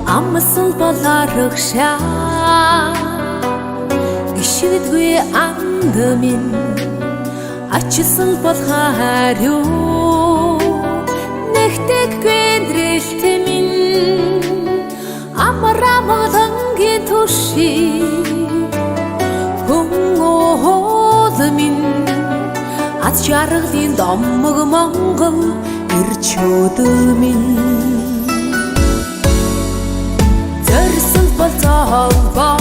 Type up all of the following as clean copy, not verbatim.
Амсал боларагшаа ишидгүй анд минь ачсал болгохаар юу нэгтгэхгүй нэрэлт минь амрамадангийн түши хөнгөөд минь аз жаргалын домог Монгол ирчүүд минь зорьсон болцоогоо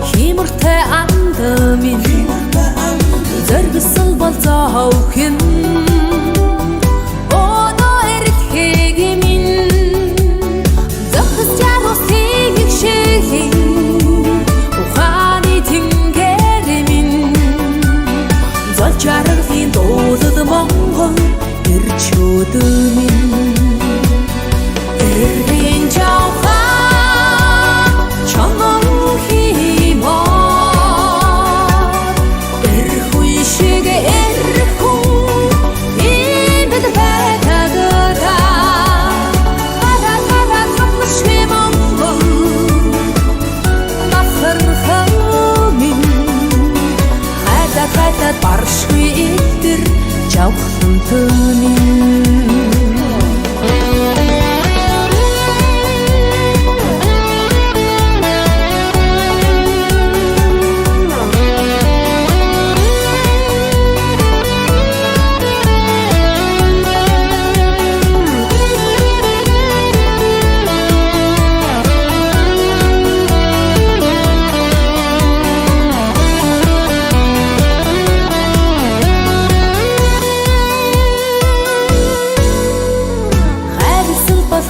химэртэй анд минь зорьсон болцоогын одоо эртхийг минь зохис жаргалтыг шихийн ухааны тэнгэр минь зол жаргалын дуулал Монгол ирчүүд минь эрийн жавха чонгон химоо эрхүй шиг эрхүү имэд байтагта хара хамши Монгол махархамин хата баршгүй итэр жавхан төнин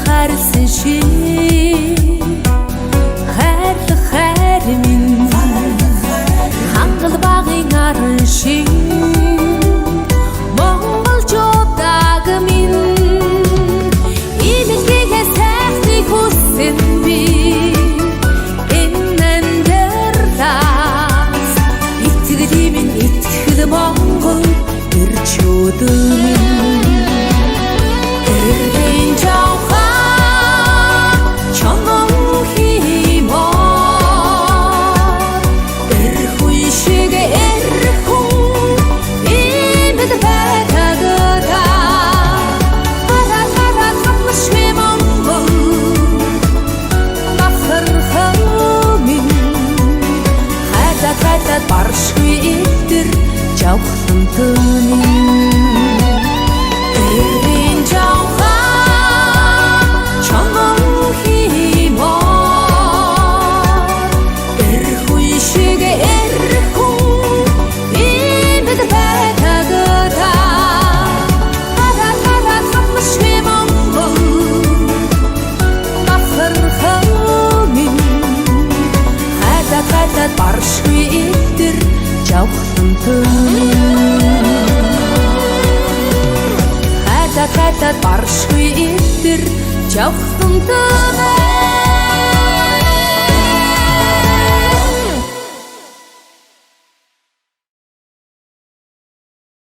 харилсан ши хайр минь хангал багын арын ши монголчуудаа минь имэлгээ сайхныг хүссэн би энэн дэрлас итгэл минь итгэл Монгол ирчүүд минь эрийн жавха баршгүй итэр жавхан төнин эрийн жавха чонгон химоо эрхүй шиг эрхүү имэд байтагта хара хамши Монгол махархамин хата баршгүй итэр жавхан төнин хата баршгүй итэр жавхан төнин